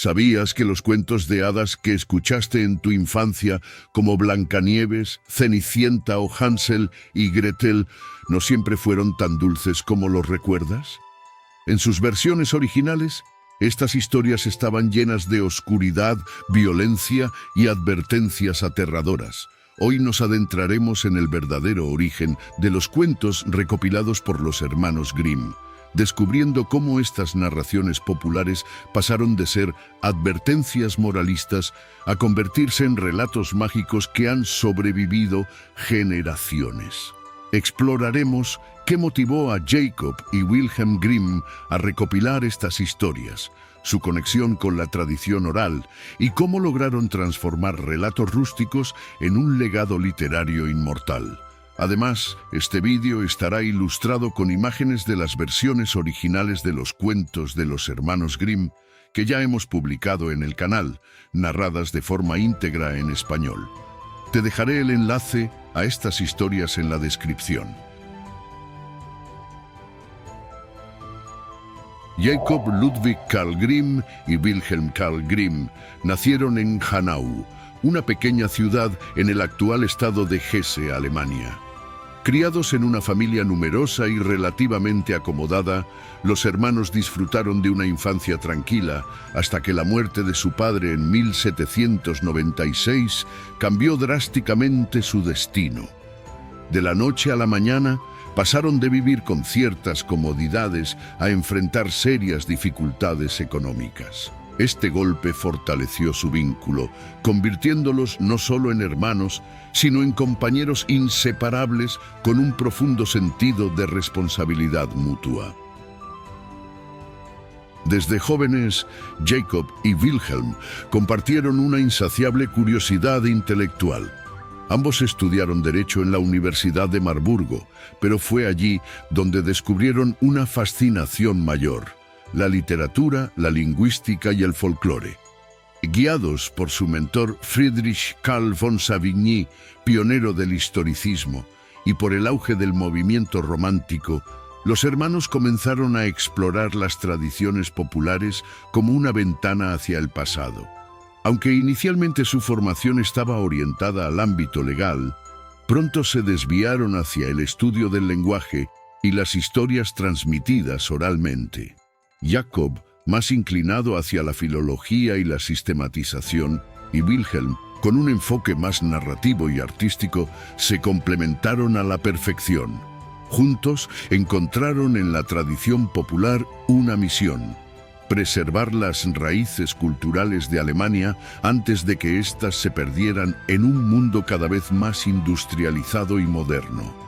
¿Sabías que los cuentos de hadas que escuchaste en tu infancia, como Blancanieves, Cenicienta o Hansel y Gretel, no siempre fueron tan dulces como los recuerdas? En sus versiones originales, estas historias estaban llenas de oscuridad, violencia y advertencias aterradoras. Hoy nos adentraremos en el verdadero origen de los cuentos recopilados por los hermanos Grimm, descubriendo cómo estas narraciones populares pasaron de ser advertencias moralistas a convertirse en relatos mágicos que han sobrevivido generaciones. Exploraremos qué motivó a Jacob y Wilhelm Grimm a recopilar estas historias, su conexión con la tradición oral y cómo lograron transformar relatos rústicos en un legado literario inmortal. Además, este vídeo estará ilustrado con imágenes de las versiones originales de los cuentos de los hermanos Grimm que ya hemos publicado en el canal, narradas de forma íntegra en español. Te dejaré el enlace a estas historias en la descripción. Jacob Ludwig Karl Grimm y Wilhelm Karl Grimm nacieron en Hanau, una pequeña ciudad en el actual estado de Hesse, Alemania. Criados en una familia numerosa y relativamente acomodada, los hermanos disfrutaron de una infancia tranquila hasta que la muerte de su padre en 1796 cambió drásticamente su destino. De la noche a la mañana, pasaron de vivir con ciertas comodidades a enfrentar serias dificultades económicas. Este golpe fortaleció su vínculo, convirtiéndolos no solo en hermanos, sino en compañeros inseparables con un profundo sentido de responsabilidad mutua. Desde jóvenes, Jacob y Wilhelm compartieron una insaciable curiosidad intelectual. Ambos estudiaron Derecho en la Universidad de Marburgo, pero fue allí donde descubrieron una fascinación mayor: la literatura, la lingüística y el folclore. Guiados por su mentor Friedrich Carl von Savigny, pionero del historicismo, y por el auge del movimiento romántico, los hermanos comenzaron a explorar las tradiciones populares como una ventana hacia el pasado. Aunque inicialmente su formación estaba orientada al ámbito legal, pronto se desviaron hacia el estudio del lenguaje y las historias transmitidas oralmente. Jacob, más inclinado hacia la filología y la sistematización, y Wilhelm, con un enfoque más narrativo y artístico, se complementaron a la perfección. Juntos encontraron en la tradición popular una misión: preservar las raíces culturales de Alemania antes de que éstas se perdieran en un mundo cada vez más industrializado y moderno.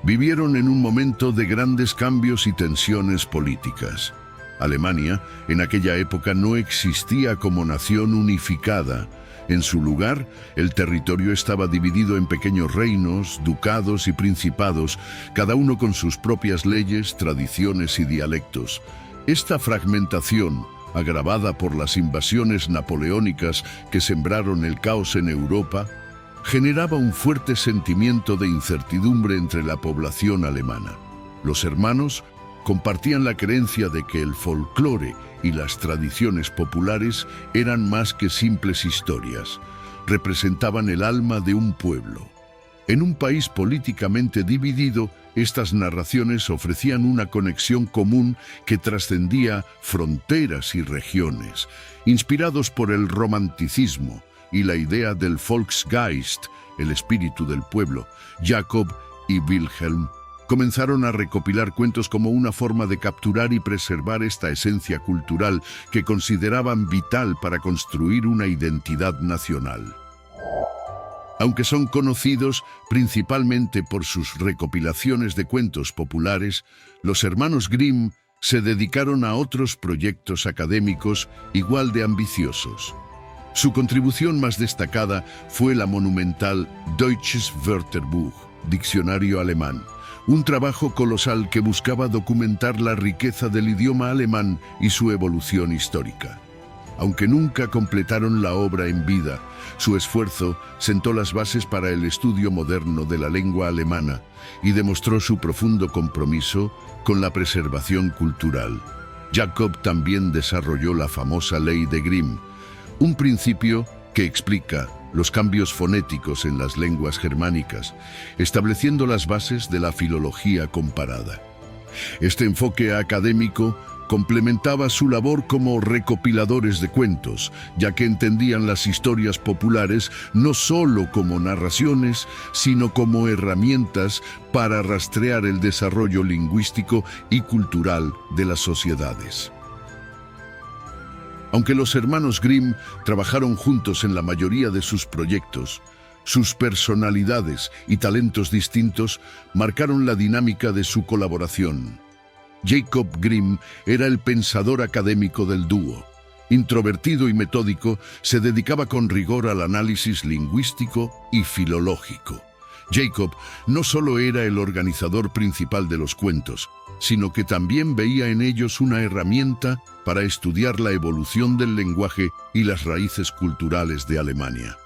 Vivieron en un momento de grandes cambios y tensiones políticas. Alemania, en aquella época, no existía como nación unificada. En su lugar, el territorio estaba dividido en pequeños reinos, ducados y principados, cada uno con sus propias leyes, tradiciones y dialectos. Esta fragmentación, agravada por las invasiones napoleónicas que sembraron el caos en Europa, generaba un fuerte sentimiento de incertidumbre entre la población alemana. Los hermanos compartían la creencia de que el folclore y las tradiciones populares eran más que simples historias, representaban el alma de un pueblo. En un país políticamente dividido, estas narraciones ofrecían una conexión común que trascendía fronteras y regiones. Inspirados por el romanticismo y la idea del Volksgeist, el espíritu del pueblo, Jacob y Wilhelm comenzaron a recopilar cuentos como una forma de capturar y preservar esta esencia cultural que consideraban vital para construir una identidad nacional. Aunque son conocidos principalmente por sus recopilaciones de cuentos populares, los hermanos Grimm se dedicaron a otros proyectos académicos igual de ambiciosos. Su contribución más destacada fue la monumental Deutsches Wörterbuch, diccionario alemán, un trabajo colosal que buscaba documentar la riqueza del idioma alemán y su evolución histórica. Aunque nunca completaron la obra en vida, su esfuerzo sentó las bases para el estudio moderno de la lengua alemana y demostró su profundo compromiso con la preservación cultural. Jacob también desarrolló la famosa ley de Grimm, un principio que explica los cambios fonéticos en las lenguas germánicas, estableciendo las bases de la filología comparada. Este enfoque académico complementaba su labor como recopiladores de cuentos, ya que entendían las historias populares no solo como narraciones, sino como herramientas para rastrear el desarrollo lingüístico y cultural de las sociedades. Aunque los hermanos Grimm trabajaron juntos en la mayoría de sus proyectos, sus personalidades y talentos distintos marcaron la dinámica de su colaboración. Jacob Grimm era el pensador académico del dúo. Introvertido y metódico, se dedicaba con rigor al análisis lingüístico y filológico. Jacob no solo era el organizador principal de los cuentos, sino que también veía en ellos una herramienta para estudiar la evolución del lenguaje y las raíces culturales de Alemania.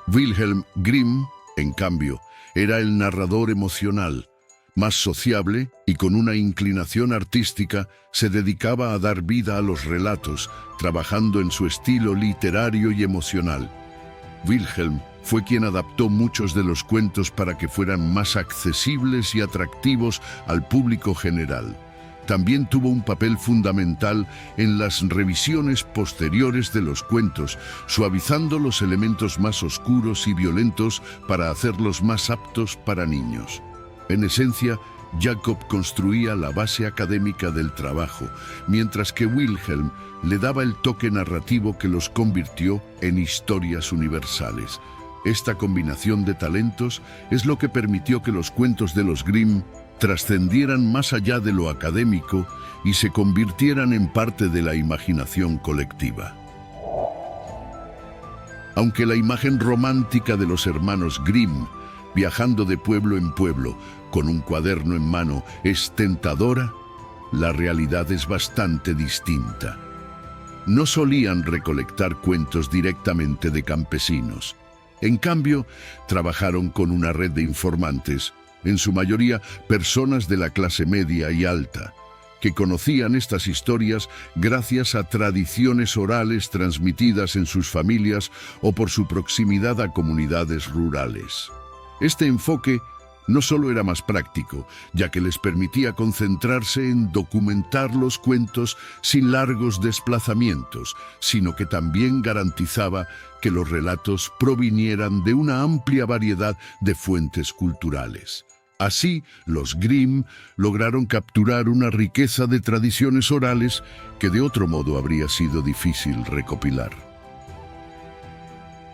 Wilhelm Grimm, en cambio, era el narrador emocional. Más sociable y con una inclinación artística, se dedicaba a dar vida a los relatos, trabajando en su estilo literario y emocional. Wilhelm fue quien adaptó muchos de los cuentos para que fueran más accesibles y atractivos al público general. También tuvo un papel fundamental en las revisiones posteriores de los cuentos, suavizando los elementos más oscuros y violentos para hacerlos más aptos para niños. En esencia, Jacob construía la base académica del trabajo, mientras que Wilhelm le daba el toque narrativo que los convirtió en historias universales. Esta combinación de talentos es lo que permitió que los cuentos de los Grimm trascendieran más allá de lo académico y se convirtieran en parte de la imaginación colectiva. Aunque la imagen romántica de los hermanos Grimm viajando de pueblo en pueblo con un cuaderno en mano es tentadora, la realidad es bastante distinta. No solían recolectar cuentos directamente de campesinos. En cambio, trabajaron con una red de informantes, en su mayoría personas de la clase media y alta, que conocían estas historias gracias a tradiciones orales transmitidas en sus familias o por su proximidad a comunidades rurales. Este enfoque no solo era más práctico, ya que les permitía concentrarse en documentar los cuentos sin largos desplazamientos, sino que también garantizaba que los relatos provinieran de una amplia variedad de fuentes culturales. Así, los Grimm lograron capturar una riqueza de tradiciones orales que de otro modo habría sido difícil recopilar.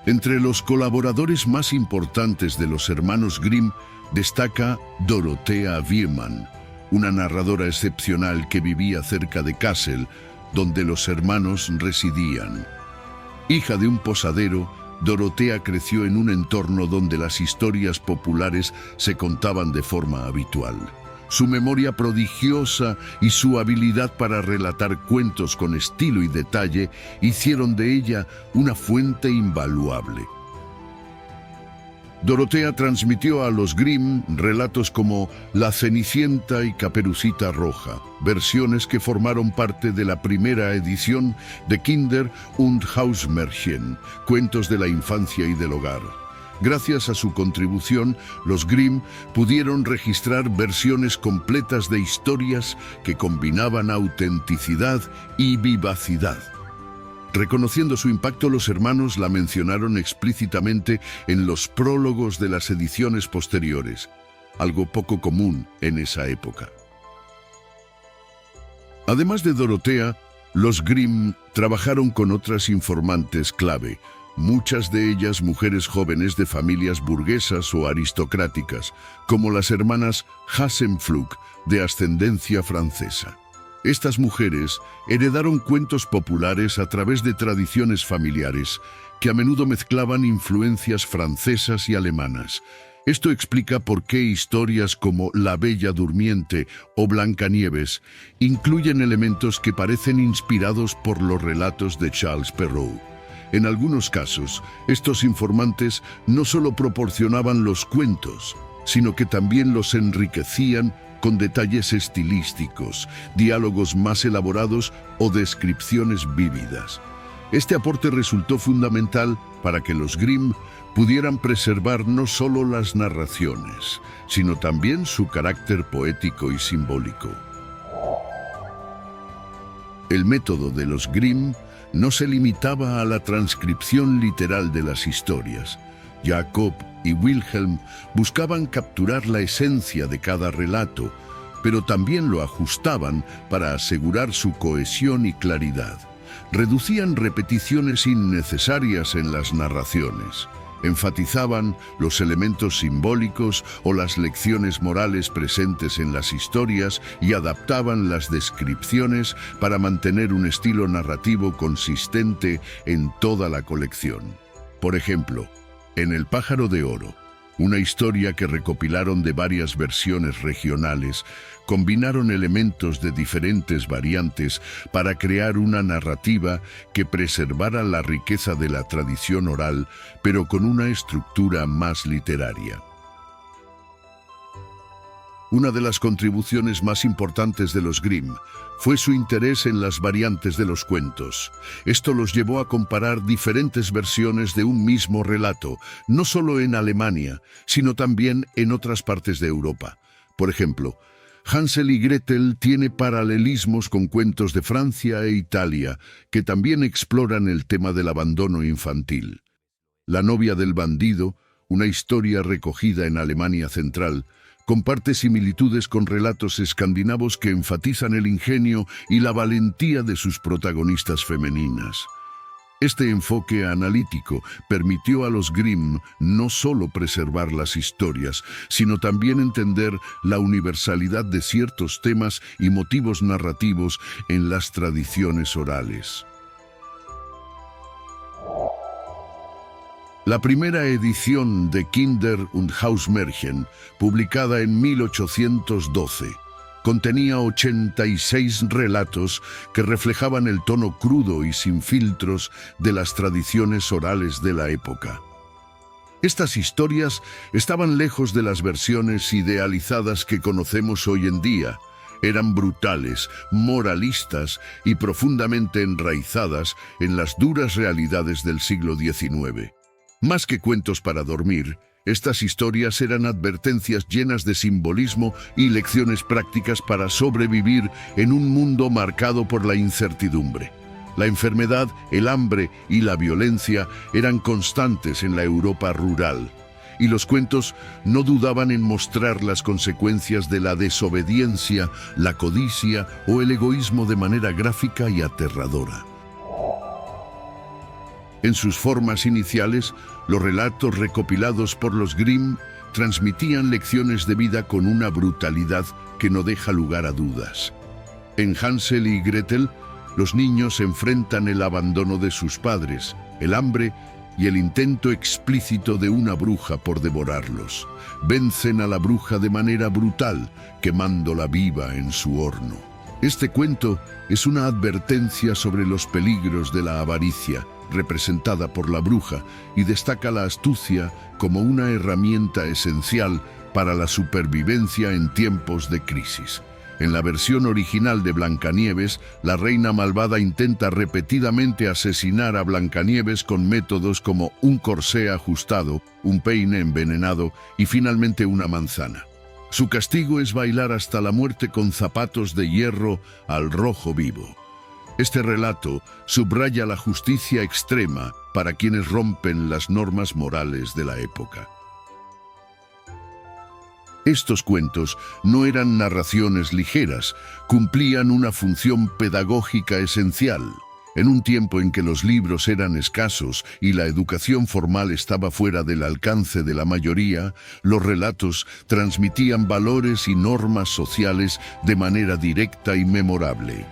Entre los colaboradores más importantes de los hermanos Grimm destaca Dorothea Biermann, una narradora excepcional que vivía cerca de Kassel, donde los hermanos residían. Hija de un posadero, Dorothea creció en un entorno donde las historias populares se contaban de forma habitual. Su memoria prodigiosa y su habilidad para relatar cuentos con estilo y detalle hicieron de ella una fuente invaluable. Dorothea transmitió a los Grimm relatos como La Cenicienta y Caperucita Roja, versiones que formaron parte de la primera edición de Kinder- und Hausmärchen, cuentos de la infancia y del hogar. Gracias a su contribución, los Grimm pudieron registrar versiones completas de historias que combinaban autenticidad y vivacidad. Reconociendo su impacto, los hermanos la mencionaron explícitamente en los prólogos de las ediciones posteriores, algo poco común en esa época. Además de Dorothea, los Grimm trabajaron con otras informantes clave, muchas de ellas mujeres jóvenes de familias burguesas o aristocráticas, como las hermanas Hasenpflug, de ascendencia francesa. Estas mujeres heredaron cuentos populares a través de tradiciones familiares que a menudo mezclaban influencias francesas y alemanas. Esto explica por qué historias como La Bella Durmiente o Blancanieves incluyen elementos que parecen inspirados por los relatos de Charles Perrault. En algunos casos, estos informantes no solo proporcionaban los cuentos, sino que también los enriquecían con detalles estilísticos, diálogos más elaborados o descripciones vívidas. Este aporte resultó fundamental para que los Grimm pudieran preservar no solo las narraciones, sino también su carácter poético y simbólico. El método de los Grimm no se limitaba a la transcripción literal de las historias. Jacob y Wilhelm buscaban capturar la esencia de cada relato, pero también lo ajustaban para asegurar su cohesión y claridad. Reducían repeticiones innecesarias en las narraciones. Enfatizaban los elementos simbólicos o las lecciones morales presentes en las historias y adaptaban las descripciones para mantener un estilo narrativo consistente en toda la colección. Por ejemplo, en El pájaro de oro, una historia que recopilaron de varias versiones regionales, combinaron elementos de diferentes variantes para crear una narrativa que preservara la riqueza de la tradición oral, pero con una estructura más literaria. Una de las contribuciones más importantes de los Grimm fue su interés en las variantes de los cuentos. Esto los llevó a comparar diferentes versiones de un mismo relato, no solo en Alemania, sino también en otras partes de Europa. Por ejemplo, Hansel y Gretel tiene paralelismos con cuentos de Francia e Italia, que también exploran el tema del abandono infantil. La novia del bandido, una historia recogida en Alemania Central, comparte similitudes con relatos escandinavos que enfatizan el ingenio y la valentía de sus protagonistas femeninas. Este enfoque analítico permitió a los Grimm no solo preservar las historias, sino también entender la universalidad de ciertos temas y motivos narrativos en las tradiciones orales. La primera edición de Kinder- und Hausmärchen, publicada en 1812, contenía 86 relatos que reflejaban el tono crudo y sin filtros de las tradiciones orales de la época. Estas historias estaban lejos de las versiones idealizadas que conocemos hoy en día. Eran brutales, moralistas y profundamente enraizadas en las duras realidades del siglo XIX. Más que cuentos para dormir, estas historias eran advertencias llenas de simbolismo y lecciones prácticas para sobrevivir en un mundo marcado por la incertidumbre. La enfermedad, el hambre y la violencia eran constantes en la Europa rural, y los cuentos no dudaban en mostrar las consecuencias de la desobediencia, la codicia o el egoísmo de manera gráfica y aterradora. En sus formas iniciales, los relatos recopilados por los Grimm transmitían lecciones de vida con una brutalidad que no deja lugar a dudas. En Hansel y Gretel, los niños enfrentan el abandono de sus padres, el hambre y el intento explícito de una bruja por devorarlos. Vencen a la bruja de manera brutal, quemándola viva en su horno. Este cuento es una advertencia sobre los peligros de la avaricia, representada por la bruja, y destaca la astucia como una herramienta esencial para la supervivencia en tiempos de crisis. En la versión original de Blancanieves, la reina malvada intenta repetidamente asesinar a Blancanieves con métodos como un corsé ajustado, un peine envenenado y finalmente una manzana. Su castigo es bailar hasta la muerte con zapatos de hierro al rojo vivo. Este relato subraya la justicia extrema para quienes rompen las normas morales de la época. Estos cuentos no eran narraciones ligeras, cumplían una función pedagógica esencial. En un tiempo en que los libros eran escasos y la educación formal estaba fuera del alcance de la mayoría, los relatos transmitían valores y normas sociales de manera directa y memorable.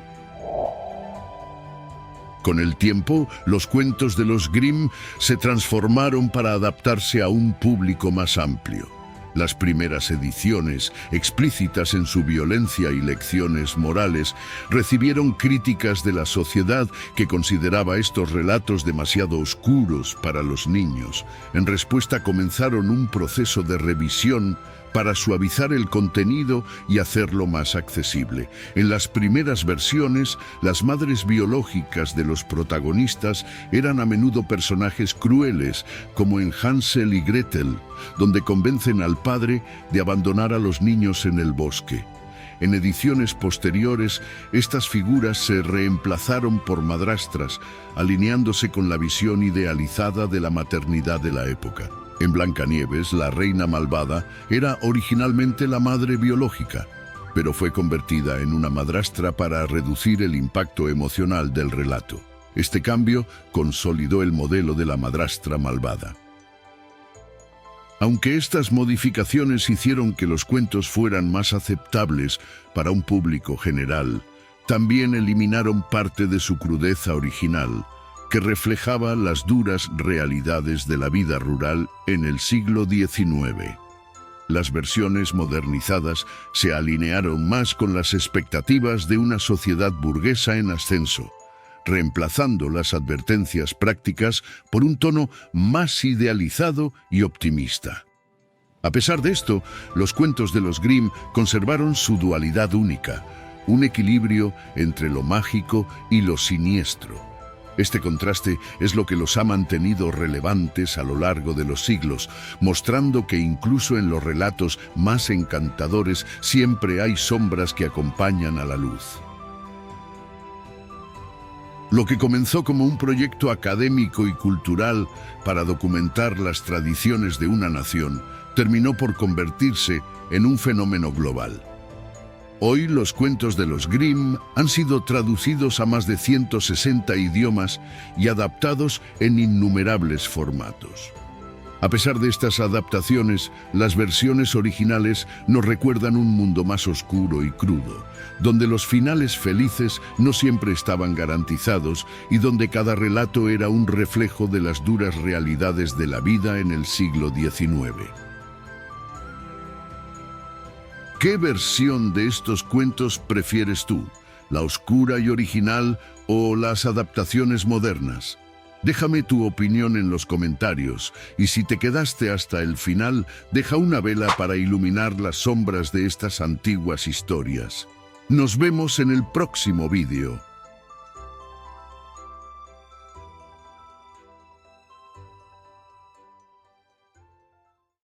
Con el tiempo, los cuentos de los Grimm se transformaron para adaptarse a un público más amplio. Las primeras ediciones, explícitas en su violencia y lecciones morales, recibieron críticas de la sociedad que consideraba estos relatos demasiado oscuros para los niños. En respuesta comenzaron un proceso de revisión para suavizar el contenido y hacerlo más accesible. En las primeras versiones, las madres biológicas de los protagonistas eran a menudo personajes crueles, como en Hansel y Gretel, donde convencen al padre de abandonar a los niños en el bosque. En ediciones posteriores, estas figuras se reemplazaron por madrastras, alineándose con la visión idealizada de la maternidad de la época. En Blancanieves, la reina malvada era originalmente la madre biológica, pero fue convertida en una madrastra para reducir el impacto emocional del relato. Este cambio consolidó el modelo de la madrastra malvada. Aunque estas modificaciones hicieron que los cuentos fueran más aceptables para un público general, también eliminaron parte de su crudeza original, que reflejaba las duras realidades de la vida rural en el siglo XIX. Las versiones modernizadas se alinearon más con las expectativas de una sociedad burguesa en ascenso, reemplazando las advertencias prácticas por un tono más idealizado y optimista. A pesar de esto, los cuentos de los Grimm conservaron su dualidad única, un equilibrio entre lo mágico y lo siniestro. Este contraste es lo que los ha mantenido relevantes a lo largo de los siglos, mostrando que incluso en los relatos más encantadores siempre hay sombras que acompañan a la luz. Lo que comenzó como un proyecto académico y cultural para documentar las tradiciones de una nación, terminó por convertirse en un fenómeno global. Hoy los cuentos de los Grimm han sido traducidos a más de 160 idiomas y adaptados en innumerables formatos. A pesar de estas adaptaciones, las versiones originales nos recuerdan un mundo más oscuro y crudo, donde los finales felices no siempre estaban garantizados y donde cada relato era un reflejo de las duras realidades de la vida en el siglo XIX. ¿Qué versión de estos cuentos prefieres tú? ¿La oscura y original o las adaptaciones modernas? Déjame tu opinión en los comentarios y si te quedaste hasta el final, deja una vela para iluminar las sombras de estas antiguas historias. Nos vemos en el próximo vídeo.